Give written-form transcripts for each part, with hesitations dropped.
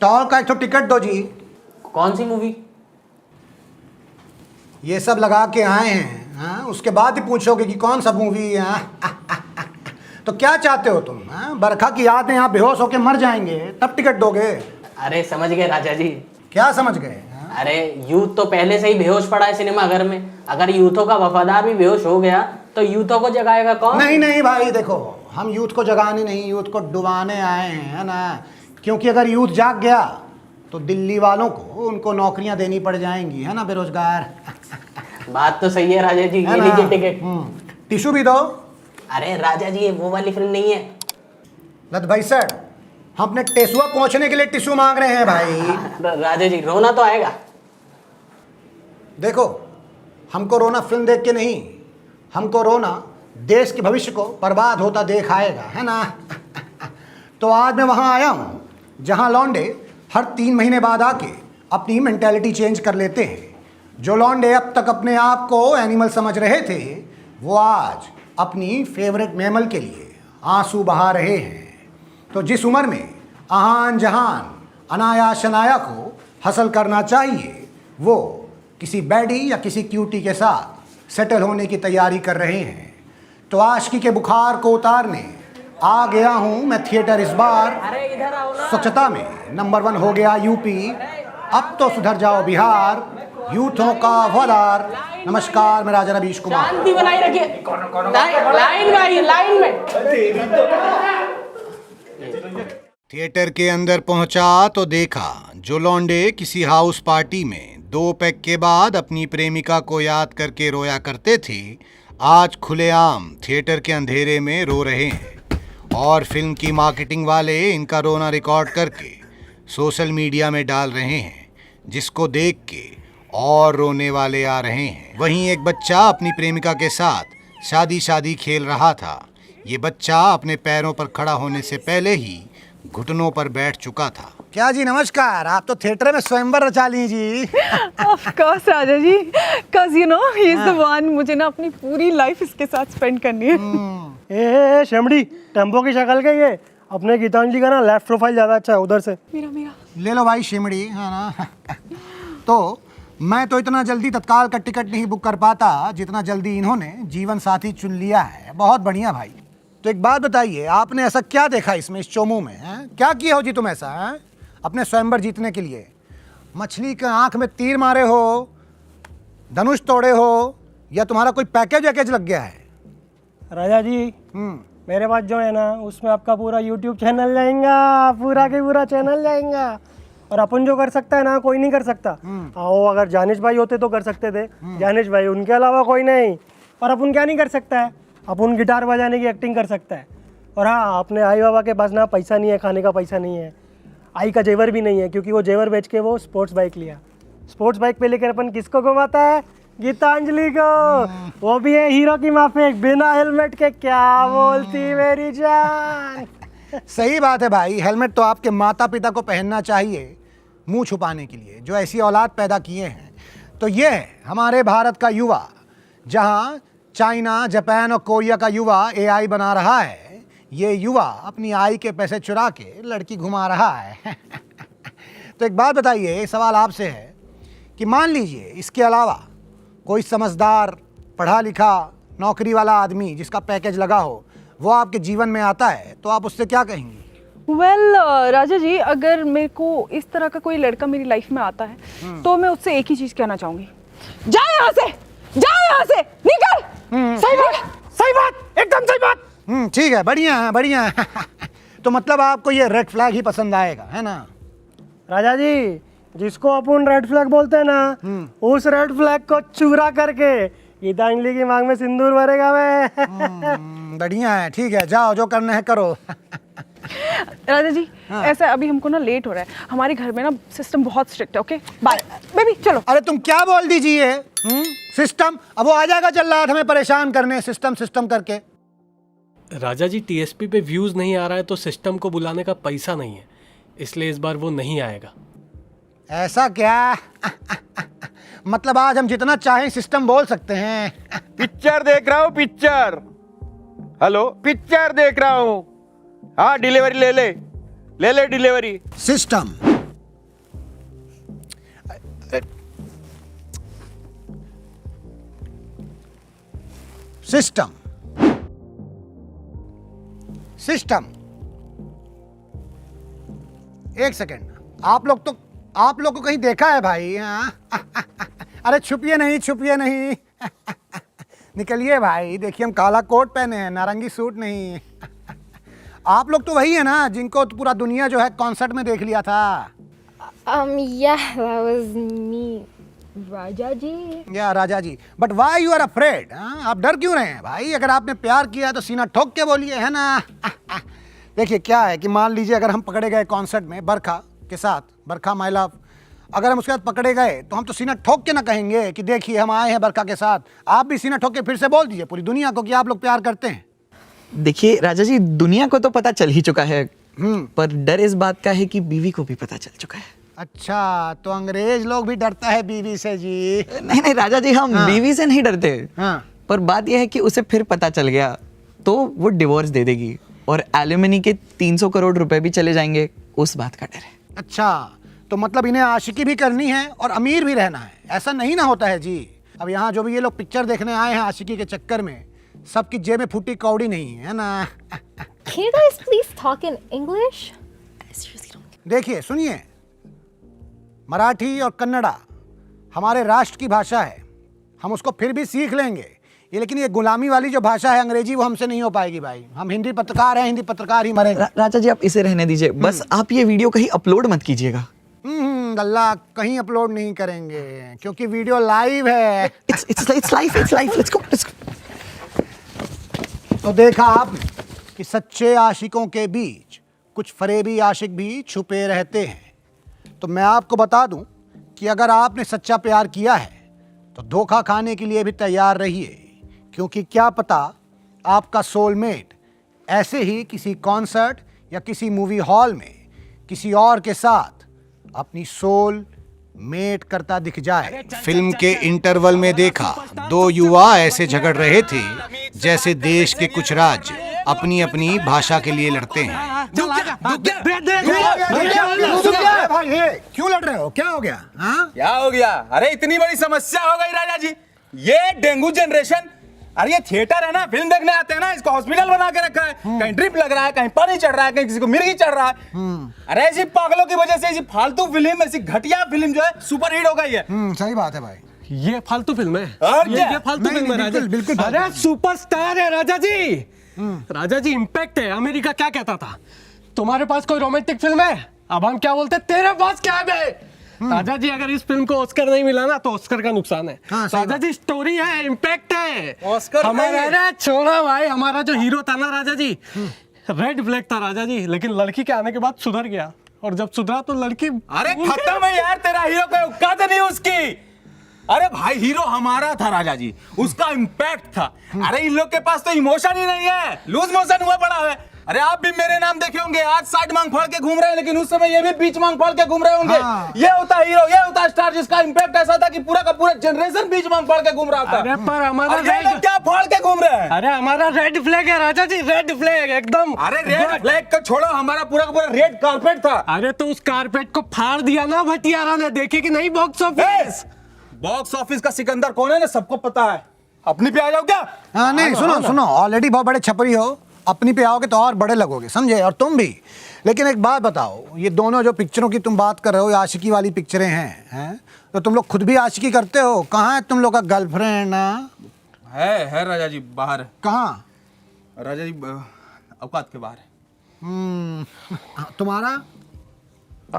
Toll का एक तो टिकट दो जी। कौन सी मूवी? ये सब लगा के आए हैं, हाँ? उसके बाद ही पूछोगे कि कौन सा मूवी है, हाँ? तो क्या चाहते हो तुम, हाँ? बरखा की याद में यहाँ बेहोश होके मर जाएंगे तब टिकट दोगे? अरे समझ गए राजा जी। क्या समझ गए, हाँ? अरे यूथ तो पहले से ही बेहोश पड़ा है सिनेमाघर में। अगर यूथों का वफादार भी बेहोश हो गया तो यूथों को जगाएगा कौन? नहीं नहीं भाई, देखो हम यूथ को जगाने नहीं, यूथ को डुबाने आए हैं, है ना? क्योंकि अगर यूथ जाग गया तो दिल्ली वालों को उनको नौकरियां देनी पड़ जाएंगी, है ना, बेरोजगार। बात तो सही है राजा जी। है ये ना? लीजिए टिकट। टिश्यू भी दो। अरे राजा जी ये वो वाली फिल्म नहीं है। लत भाई सर, हम अपने टेसुआ पहुंचने के लिए टिश्यू मांग रहे हैं भाई। राजा जी रोना तो आएगा। देखो, हमको रोना फिल्म देख के नहीं, हमको रोना देश के भविष्य को बर्बाद होता देख आएगा, है ना? तो आज मैं वहां आया हूं जहां लौंडे हर 3 महीने बाद आके अपनी मेंटालिटी चेंज कर लेते हैं। जो लौंडे अब तक अपने आप को एनिमल समझ रहे थे, वो आज अपनी फेवरेट मैमल के लिए आंसू बहा रहे हैं। तो जिस उम्र में आहान जहान अनाया शनाया को हासिल करना चाहिए, वो किसी बैडी या किसी क्यूटी के साथ सेटल होने की तैयारी कर रहे हैं। तो आशिकी के बुखार को उतारने आ गया हूं मैं थिएटर इस बार। अरे इधर आओ ना। स्वच्छता में नंबर 1 हो गया यूपी, अब तो सुधर जाओ बिहार, यूथों का वफादार। नमस्कार, मैं राजा रवीश कुमार। शांति बनाई रखिए। लाइन में आइए, लाइन में। थिएटर के अंदर पहुंचा तो देखा जो लौंडे किसी हाउस पार्टी में 2 पैक के बाद अपनी प्रेमिका को याद करके रोया करते थे, आज खुलेआम थिएटर के अंधेरे में रो रहे हैं। और फिल्म की मार्केटिंग वाले इनका रोना रिकॉर्ड करके सोशल मीडिया में डाल रहे हैं, जिसको देख के और रोने वाले आ रहे हैं। वहीं एक बच्चा अपनी प्रेमिका के साथ शादी खेल रहा था। ये बच्चा अपने पैरों पर खड़ा होने से पहले ही घुटनों पर बैठ चुका था। क्या जी नमस्कार, आप तो थिएटर में स्वयंवर रचा ली जी। Of course Raja ji, cause you know he is the one। मुझे ना अपनी पूरी लाइफ इसके साथ स्पेंड करनी है। ए शेमड़ी, टेम्पो की शक्ल का ये अपने गीतांजलि का ना लेफ्ट प्रोफाइल ज्यादा अच्छा है, उधर से मेरा ले लो भाई शिमड़ी, है ना? तो मैं तो इतना जल्दी तत्काल का टिकट नहीं बुक कर पाता जितना जल्दी इन्होंने जीवन साथी चुन लिया है। बहुत बढ़िया भाई। तो एक बात बताइए, आपने ऐसा क्या देखा इसमें, इस चोमू में, हैं? क्या किया हो जी तुम ऐसा, हैं? अपने स्वयंवर जीतने के लिए मछली के आंख में तीर मारे हो, धनुष तोड़े हो, या तुम्हारा कोई पैकेज वैकेज लग गया है? राजा जी मेरे पास जो है ना, उसमें आपका पूरा यूट्यूब चैनल जाएगा, पूरा के पूरा चैनल जाएगा। और अपन जो कर सकता है ना, कोई नहीं कर सकता। आओ, अगर जानिश भाई होते तो कर सकते थे, जानिश भाई, उनके अलावा कोई नहीं। और अपन क्या नहीं कर सकता है, अपन गिटार बजाने की एक्टिंग कर सकता है। और हाँ, अपने आई बाबा के पास ना पैसा नहीं है, खाने का पैसा नहीं है, आई का जेवर भी नहीं है, क्योंकि वो जेवर बेच के वो स्पोर्ट्स बाइक लिया। स्पोर्ट्स बाइक पे लेकर अपन किसको घुमाता है? गीतांजलि को। वो भी है हीरो की माफिक, बिना हेलमेट के। क्या बोलती मेरी जान? सही बात है भाई, हेलमेट तो आपके माता पिता को पहनना चाहिए मुंह छुपाने के लिए, जो ऐसी औलाद पैदा किए हैं। तो ये है हमारे भारत का युवा, जहां चाइना, जापान और कोरिया का युवा एआई बना रहा है, ये युवा अपनी आई के पैसे चुरा के लड़की घुमा रहा है। तो एक बात बताइए, सवाल आपसे है कि मान लीजिए इसके अलावा कोई समझदार, पढ़ा लिखा, नौकरी वाला आदमी जिसका पैकेज लगा हो, वो आपके जीवन में आता है, तो आप उससे क्या कहेंगी? Well, राजा जी, अगर मेरे को इस तरह का कोई लड़का मेरी लाइफ में आता है तो मैं उससे एक ही चीज कहना चाहूंगी, जा यहाँ से, जा यहाँ से, निकल। सही बात, एकदम सही बात। ठीक है, बढ़िया है, बढ़िया है। तो मतलब आपको ये रेड फ्लैग ही पसंद आएगा, है ना? राजा जी, जिसको अपन रेड फ्लैग बोलते हैं ना, उस रेड फ्लैग को चूरा करके गीतांजलि की मांग में सिंदूर भरेगा मैं। बढ़िया है, ठीक है, जाओ जो करना है करो। राजा जी, ऐसा अभी हमको ना लेट हो रहा है, हमारे घर में ना सिस्टम बहुत स्ट्रिक्ट है। ओके बाय बेबी, चलो। अरे तुम क्या बोल दीजिए, सिस्टम? अब वो आ जाएगा जल्लाद हमें परेशान करने, सिस्टम करके। राजा जी, टीएसपी पे व्यूज नहीं आ रहा है तो सिस्टम को बुलाने का पैसा नहीं है, इसलिए इस बार वो नहीं आएगा। ऐसा क्या? मतलब आज हम जितना चाहें सिस्टम बोल सकते हैं? पिक्चर देख रहा हूँ, पिक्चर। हेलो, पिक्चर देख रहा हूँ। हाँ, डिलीवरी ले ले डिलीवरी। System system system. एक सेकेंड, आप लोग को कहीं देखा है भाई? हाँ? अरे छुपिए नहीं निकलिए भाई, देखिए हम काला कोट पहने हैं, नारंगी सूट नहीं। आप लोग तो वही है ना जिनको तो पूरा दुनिया जो है कॉन्सर्ट में देख लिया था। Yeah, that was me. Raja ji. या Raja ji, but why you are afraid? आप डर क्यों रहे हैं भाई? अगर आपने प्यार किया है तो सीना ठोक के बोलिए, है ना? देखिए क्या है कि मान लीजिए अगर हम पकड़े गए कॉन्सर्ट में बरखा के साथ, बरखा माय लव, अगर हम उसके साथ पकड़े गए तो हम तो सीना ठोक के ना कहेंगे कि देखिए हम आए हैं बरखा के साथ। आप भी सीना ठोक के फिर से बोल दीजिए पूरी दुनिया को कि आप लोग प्यार करते हैं। देखिए राजा जी, दुनिया को तो पता चल ही चुका है, पर डर इस बात का है कि बीवी को भी पता चल चुका है। अच्छा, तो अंग्रेज लोग भी डरता है बीवी से जी? नहीं राजा जी, हम बीवी से नहीं डरते। हाँ। पर बात यह है कि उसे फिर पता चल गया तो वो डिवोर्स दे देगी और एल्यूमिनी के 300 करोड़ रुपए भी चले जाएंगे, उस बात का डर है। अच्छा, तो मतलब इन्हें आशिकी भी करनी है और अमीर भी रहना है, ऐसा नहीं ना होता है जी। अब यहाँ जो भी ये लोग पिक्चर देखने आए हैं आशिकी के चक्कर में, सबकी जेब में फूटी कौड़ी नहीं है ना? Can you guys please talk in English? देखिए सुनिए, मराठी और कन्नड़ा हमारे राष्ट्र की भाषा है, हम उसको फिर भी सीख लेंगे ये, लेकिन ये गुलामी वाली जो भाषा है अंग्रेजी, वो हमसे नहीं हो पाएगी भाई। हम हिंदी पत्रकार हैं, हिंदी पत्रकार ही मरेंगे। राजा जी आप इसे रहने दीजिए, बस आप ये वीडियो कहीं अपलोड मत कीजिएगा। अल्लाह, कहीं अपलोड नहीं करेंगे क्योंकि वीडियो लाइव है। It's live, let's go। तो देखा आप कि सच्चे आशिकों के बीच कुछ फरेबी आशिक भी छुपे रहते हैं। तो मैं आपको बता दूं कि अगर आपने सच्चा प्यार किया है तो धोखा खाने के लिए भी तैयार रहिए, क्योंकि क्या पता आपका सोलमेट ऐसे ही किसी कॉन्सर्ट या किसी मूवी हॉल में किसी और के साथ अपनी सोल मेट करता दिख जाए। फिल्म के इंटरवल में देखा दो युवा ऐसे झगड़ रहे थे जैसे देश के कुछ राज्य अपनी अपनी भाषा के लिए लड़ते हैं। क्यों लड़ रहे हो? क्या हो गया? हाँ? क्या हो गया? अरे इतनी बड़ी समस्या हो गई राजा जी, ये डेंगू जनरेशन। अरे ये थिएटर है ना, फिल्म देखने आते हैं ना, इसको हॉस्पिटल बना के रखा है। कहीं ड्रिप लग रहा है, कहीं पानी चढ़ रहा है, कहीं किसी को मिर्गी चढ़ रहा है। अरे ऐसी पागलों की वजह से ऐसी फालतू फिल्म, ऐसी घटिया फिल्म जो है सुपर हिट हो गई है। सही बात है भाई, ये फालतू फिल्म है। और क्या? ये फालतू नहीं, फिल्म है राजा। बिल्कुल अरे सुपरस्टार है राजा जी। राजा जी इम्पैक्ट है। अमेरिका क्या कहता था, तुम्हारे पास कोई रोमांटिक फिल्म है? अब हम क्या बोलते, तेरे पास क्या है? राजा जी अगर इस फिल्म को ऑस्कर नहीं मिला ना तो ऑस्कर का नुकसान है। हाँ, राजा जी स्टोरी है, इम्पैक्ट है। ऑस्कर हमारा, अरे छोड़ा भाई, हमारा जो हीरो था ना राजा जी, रेड फ्लैग था राजा जी, लेकिन लड़की के आने के बाद सुधर गया, और जब सुधरा तो लड़की, अरे खत्म है यार, तेरा हीरो कोई औकात नहीं उसकी। अरे भाई हीरो हमारा था राजा जी, उसका इम्पैक्ट था। अरे इन लोग के पास तो इमोशन ही नहीं है, लूज मोशन हुआ पड़ा है। अरे आप भी मेरे नाम देखे होंगे, आज साइड मांग फाड़ के घूम रहे हैं, लेकिन उस समय ये भी बीच मांग फाड़ के घूम रहे होंगे। हाँ। ये होता हीरो, ये होता स्टार, जिसका इम्पैक्ट ऐसा था कि पूरा का पूरा जनरेशन बीच मांग फाड़ के घूम रहा था। अरे पर हमारा और ये लोग क्या फाड़ के घूम रहे हैं? अरे हमारा रेड फ्लैग है राजा जी, रेड फ्लैग एकदम। अरे रेड फ्लैग को छोड़ो, हमारा पूरा का पूरा रेड कारपेट था। अरे तो उस कारपेट को फाड़ दिया ना भटियारा ने, देखे कि नहीं बॉक्स ऑफिस? बॉक्स ऑफिस का सिकंदर कौन है ना, सबको पता है। अपनी पे आ जाओ क्या? हाँ नहीं, सुनो, ऑलरेडी बहुत बड़े छपरी हो, अपनी पे आओगे तो और बड़े लगोगे, समझे? और तुम भी। लेकिन एक बात बताओ, ये दोनों जो पिक्चरों की तुम बात कर रहे हो, ये आशिकी वाली पिक्चरें हैं, तो तुम लोग खुद भी आशिकी करते हो? कहाँ है तुम लोग का गर्लफ्रेंड? है राजा जी, बाहर। कहाँ? राजा जी औकात के बाहर है। तुम्हारा?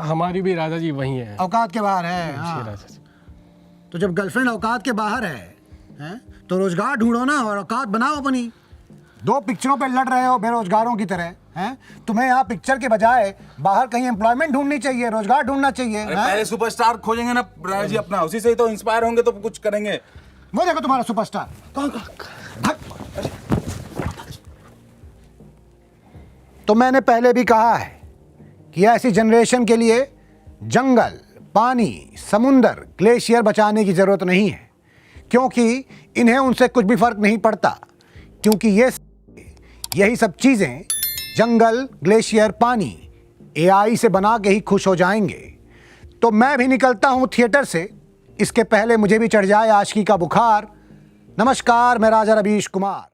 हमारी भी राजा जी वही है। औकात के बाहर है। जी हाँ। राजा जी। तो जब गर्लफ्रेंड औकात के बाहर है, तो रोजगार ढूंढो ना और औकात बनाओ अपनी। दो पिक्चरों पे लड़ रहे हो बेरोजगारों की तरह, हैं? तुम्हें यहाँ पिक्चर के बजाय बाहर कहीं एम्प्लॉयमेंट ढूंढनी चाहिए, रोजगार ढूंढना चाहिए। अरे पहले सुपरस्टार खोजेंगे ना राजा जी अपना, उसी से ही तो इंस्पायर होंगे तो कुछ करेंगे। वो देखो तुम्हारा सुपरस्टार। तो मैंने पहले भी कहा है कि ऐसी जनरेशन के लिए जंगल, पानी, समुंदर, ग्लेशियर बचाने की जरूरत नहीं है, क्योंकि इन्हें उनसे कुछ भी फर्क नहीं पड़ता, क्योंकि यही सब चीजें, जंगल, ग्लेशियर, पानी, एआई से बना के ही खुश हो जाएंगे। तो मैं भी निकलता हूं थिएटर से, इसके पहले मुझे भी चढ़ जाए आशिकी का बुखार, नमस्कार, मैं राजा रवीश कुमार।